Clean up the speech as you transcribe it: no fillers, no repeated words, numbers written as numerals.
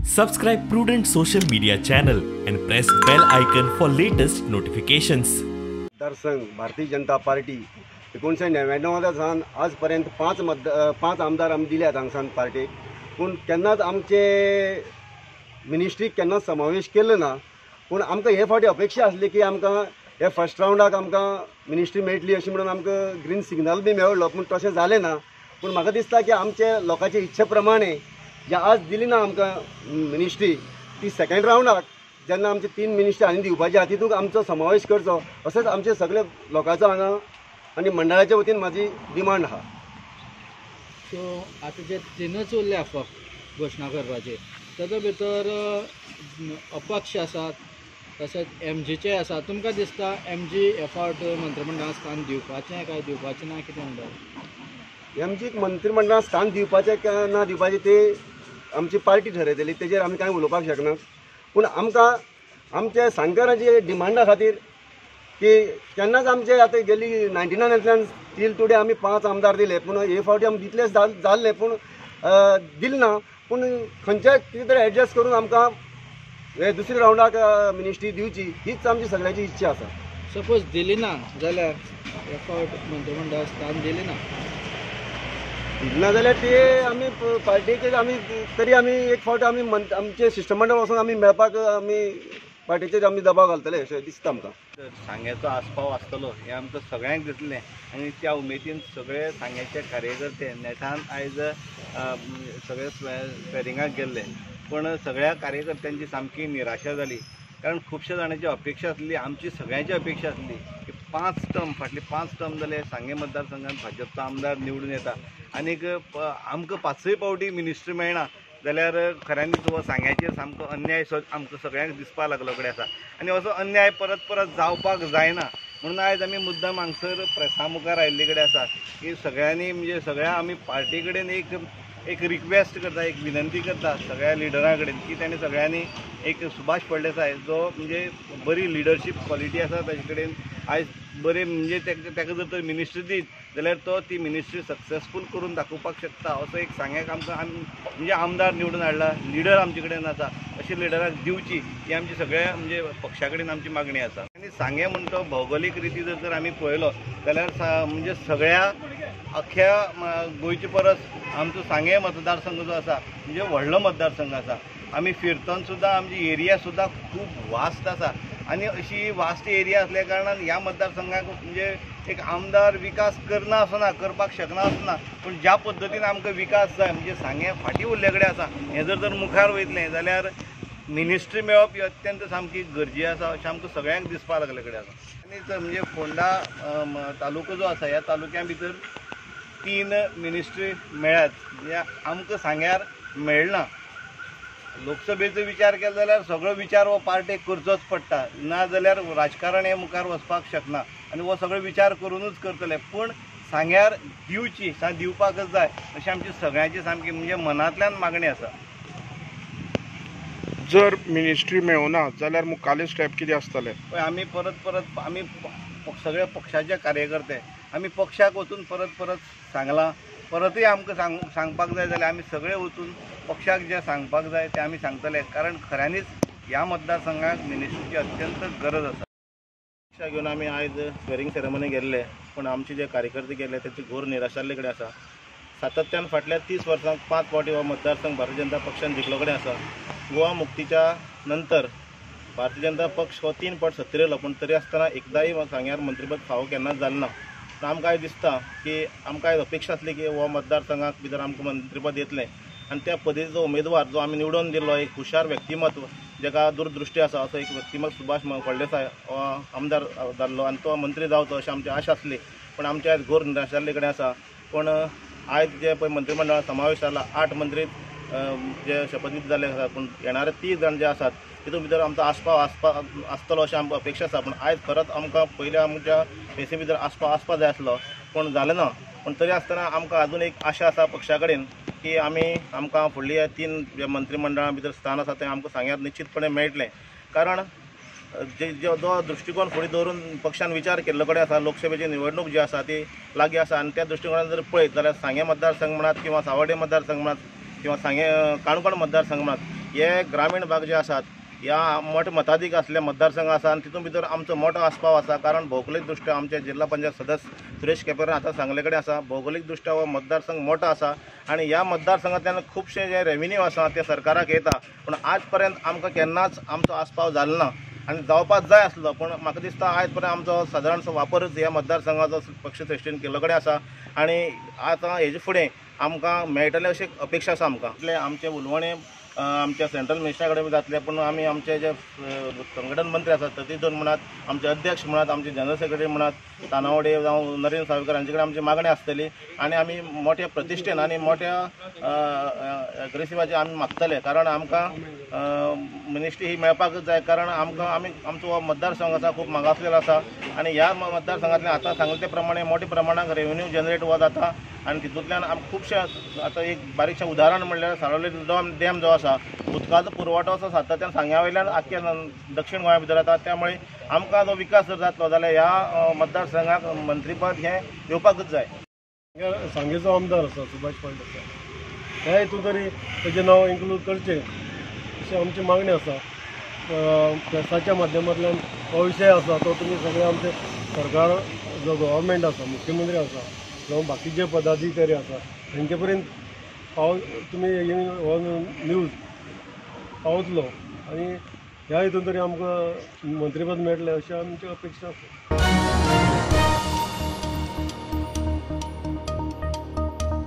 Subscribe Prudent social media channel and press bell icon for latest notifications. मतदारसंघ Bharatiya Janata party 1999 आजपर्यंत पाच आमदार आमी दिल्यात हांगसान पार्टीक, पूण केन्नाच आमचे मिनिस्ट्रीक केन्नाच समावेश केल्लो ना। पूण आमकां हे फावटी अपेक्षा आसली की आमकां हे फर्स्ट राउंडाक आमकां मिनिस्ट्री मेळटली अशी म्हणून आमकां ग्रीन सिग्नल बी मेळ्ळो, पूण तशें जालें ना। पूण म्हाका दिसता की आमचे लोकांचे इच्छे प्रमाणे जे आज दिली ना आमकां मिनिस्ट्री, ती सेकंड राउंडाक जेन्ना आमचे 3 मिनिस्टर आनी दिवपाचे आहा तितूंत आमचो समावेश करचो अशेंच आमचे सगळे लोकांचो हांगा आनी मंडळाच्या वतीन म्हाजी डिमांड आहा। सो आतां जे 3च उरल्या फक्त घोशणा करपाचे, तातूंत भितर अपक्ष आसात, तशेंच एमजीचे आसा। तुमकां दिसता एमजी हे फावट मंत्रिमंडळान स्थान दिवपाचें काय दिवपाचें ना, कितें म्हणटा? एमजीक मंत्रिमंडळान स्थान दिवपाचें काय ना दिवपाचें ते आमची पार्टी ठरयतली, तेजेर आमी कांय उलोवपाक शकना। पूण आमकां आमच्या सांगकाराची डिमांडा खातीर की केन्नाच आमचे आतां गेली 99तल्यान टील टुडे आमी 5 आमदार दिले, पूण हे फावटी आमी तितलेच जाल्ले, पूण दिले ना। पूण खंयच्याय कितें तरी एडजस्ट करून आमकां हे दुसऱ्या राउंडाक मिनिस्ट्री दिवची हीच आमची सगळ्यांची इच्छा आसा। सपोज दिली ना जाल्यार हे फावट मंत्रिमंडळाक स्थान दिलें ना जाल्यार ते आमी पार्टीक आमी तरी आमी एक फावट आमी आमचे शिष्टमंडळ वचून आमी मेळपाक आमी पार्टीचेर आमी दबाव घालतले अशें दिसता आमकां। सांग्याचो आस्पाव आसतलो हें आमकां सगळ्यांक दिसलें आनी त्या उमेदीन सगळे सांग्याचे कार्यकर्ते नेटान आयज सगळे स्वेरिंगाक गेल्ले, पूण सगळ्या कार्यकर्त्यांची सामकी निराशा जाली। कारण खुबश्या जाणांची अपेक्षा आसली, आमची सगळ्यांची अपेक्षा आसली की 5 टर्म फाटले 5 टर्म जाले सांगे मतदारसंघात भाजपचो आमदार निवडून येता आनीक आमकां 5य फावटी मिनिस्ट्री मेळना जाल्यार खऱ्यांनीच हो सांग्याचेर सामको अन्याय आमकां सगळ्यांक दिसपाक लागलो कडेन आसा। आनी असो अन्याय परत परत जावपाक जायना म्हणून आयज आमी मुद्दाम हांगसर प्रेसा मुखार आयिल्ले कडेन आसा की सगळ्यांनी म्हणजे सगळ्या आमी पार्टी कडेन एक रिक्वेस्ट करता, एक विनंती करता सगळ्या लिडरां कडेन की तांणी सगळ्यांनी एक सुभाष फळदेसाय जो म्हणजे बरी लिडरशीप क्वॉलिटी आसा ताजे कडेन आयज बरें म्हणजे ताका जर तर मिनिस्ट्री दीत जाल्यार तो ती मिनिस्ट्री सक्सेसफूल करून दाखोवपाक शकता असो एक सांग्याक आमकां म्हणजे आमदार निवडून हाडला, लिडर आमचे कडेन आसा, अशें लिडराक दिवची ही आमची सगळ्या म्हणजे पक्षा कडेन आमची मागणी आसा। आनी सांगे म्हणटा भौगोलीक रिती जर आमी पळयलो जाल्यार म्हणजे सगळ्या अख्ख्या गोंयचे परस आमचो सांगे मतदारसंघ जो आसा म्हणजे व्हडलो मतदारसंघ आसा। आमी फिरतन सुद्दां आमची एरिया सुद्दां खूब वास्ट आसा आनी अशी वास्ट एरिया असल्या कारणान ह्या मतदारसंघाक म्हणजे एक आमदार विकास करना असो ना, करपाक शकना असो ना, पूण ज्या पद्दतीन आमकां विकास जाय म्हणजे सांगे फाटीं उरले कडेन आसा, हें जर मुखार वयतलें जाल्यार मिनिस्ट्री मेळप ही अत्यंत सामकी गरजे आसा अशें आमकां सगळ्यांक दिसपाक लागले कडेन आसा। आनी म्हणजे फोंडा तालुको जो आसा ह्या तालुक्या भितर 3 मिनिस्ट्री मेळ्ळ्यात, म्हणजे आमकां सांग्यार मेळना। लोकसभेचो विचार केलो जाल्यार सगळो विचार हो पार्टेक करचोच पडटा, ना जाल्यार राजकारण हें मुखार वचपाक शकना आनी हो सगळो विचार करूनच करतले। पूण सांग्यार दिवची दिवपाकच जाय अशी आमची सगळ्यांची सामकी म्हणजे मनांतल्यान मागणी आसा। जर मिनिस्ट्री मेळना जाल्यार मुखाल्ले स्टेप कितें आसतले? आमी परत आमी सगळे पक्षाचे कार्यकर्ते आमी पक्षाक वचून परत सांगलां, परतूय आमकां सांगपाक जाय जाल्यार आमी सगळे वचून पक्षाक जें सांगपाक जाय तें आमी सांगतले, कारण खऱ्यांनीच ह्या मतदारसंघाक मिनिस्ट्रीची अत्यंत गरज आसा। पक्षा घेवन आमी आयज स्वेरिंग सेरेमनी गेल्ले, पूण आमचे जे कार्यकर्ते गेले तेची घोर निराशाल्ले कडेन आसा। सातत्यान फाटल्या 30 वर्सांक 5 फावटी हो मतदारसंघ भारतीय जनता पक्षान जिखलो कडेन आसा। गोवा मुक्तीच्या नंतर भारतीय जनता पक्ष हो 3 फावट सत्तेर येयलो, पूण तरी आसतना एकदांय सांग्यार मंत्रीपद फावो केन्नाच जालें ना। आमकां आयज दिसता की आमकां आयज अपेक्षा आसली की हो मतदारसंघाक भितर आमकां मंत्रीपद येतलें आनी त्या पदवीचो उमेदवार जो आमी निवडून दिल्लो एक हुशार व्यक्तिमत्व जाका दूरदृश्टी आसा असो एक व्यक्तिमत्व सुभाष फळदेसाय हो आमदार जाल्लो आनी तो मंत्री जावचो अशी आमची आशा आसली, पूण आमचे आयज घोर निराशाल्ले कडेन आसा। पूण आयज जे पळय मंत्रिमंडळात समावेश जाला 8 मंत्री जे शपथविधी जाल्ले आसात, पूण येणारे 30 जाण जे आसात तितून भितर आमचो आस्पाव आसतलो अशी आमकां अपेक्षा आसा। पूण आयज खरंच आमकां पयलीं आमच्या फेसी भितर आसपाव जाय आसलो, पूण जालें ना। पूण तरी आसतना आमकां अजून एक आशा आसा पक्षा कडेन की आमकां फुडली 3 जे मंत्रिमंडळा भितर स्थान आसा तें आमकां सांग्यार निश्चितपणे मेळटलें, कारण जो दृश्टिकोन फुडें दवरून पक्षान विचार केल्लो कडेन आसा। लोकसभेची निवडणूक जी आसा ती लागीं आसा आनी त्या दृश्टिकोनान जर पळयत जाल्यार सांगे मतदारसंघ म्हणात किंवा सावड्डे मतदारसंघ म्हणात किंवा सांगे काणकोण मतदारसंघ म्हणात हे ग्रामीण भाग जे आसात ह्या मोठे मताधिक असले मतदारसंघ आसा आनी तितून भितर आमचो मोठो आस्पाव आसा कारण भौगोलीक दृश्ट्या आमचे जिल्हा पंचायत सदस्य सुरेश केपेकारान आतां सांगले कडेन आसा भौगोलीक दृश्ट्या हो मतदारसंघ मोठो आसा आनी ह्या मतदारसंघांतल्यान खुबशे जे रेव्हेन्यू आसा ते सरकाराक येता पूण आज पर्यंत आमकां केन्नाच आमचो आस्पाव जालो ना आनी जावपाक जाय आसलो पूण म्हाका दिसता आयज पर्यंत आमचो सादारणसो वापरच ह्या मतदारसंघाचो पक्ष श्रेश्ठीन केल्लो कडेन आसा आनी आतां हेजे फुडें आमकां मेळटले अशी अपेक्षा आसा आमकां आमचे उलवणे आमच्या सेंट्रल मिनिस्टरा कडेन जातले पूण आमी आमचे जे संघटन मंत्री आसात सतीश धवन म्हणात आमचे अध्यक्ष म्हणात आमचे जनरल सेक्रेटरी म्हणात तानावडे जावं नरेंद्र सावयकर हांचे कडेन आमची मागणी आसतली आनी आमी मोठ्या प्रतिश्ठेन आनी मोठ्या अग्रेसिवाचे आमी मागतले कारण आमकां मिनिस्ट्री ही मेळपाकच जाय कारण आमकां आमचो हो मतदारसंघ आसा खूब मागासलेलो आसा आनी ह्या मतदारसंघांतल्यान आतां सांगले ते प्रमाणे मोठ्या प्रमाणात रेव्हेन्यू जनरेट हो जाता आनी तितूंतल्यान खुबशे आतां एक बारीकशें उदाहरण म्हणल्यार साळोली डॅम जो आसा उदकाचो पुरवठो असो सातत्यान सांग्या वयल्यान आख्या दक्षिण गोंया भितर जाता त्यामुळे आमकां जो विकास जर जातलो जाल्यार ह्या मतदारसंघाक मंत्रीपद हें येवपाकच जाय. सांगेचो आमदार आसा सुभाष पाटील आसा ह्या हितून तरी तेजें नांव इन्क्लूड करचें अशी आमची मागणी आसा. प्रेसाच्या माध्यमांतल्यान हो विशय आसा तो तुमी सगळे आमचे सरकार जो गव्हर्मेंट आसा मुख्यमंत्री आसा जावं बाकीचे पदाधिकारी आसा तेंचे पर्यंत तुमी हो न्यूज पावतलो आनी ह्या हितून तरी आमकां मंत्रीपद मेळटलें अशी आमची अपेक्षा आसा.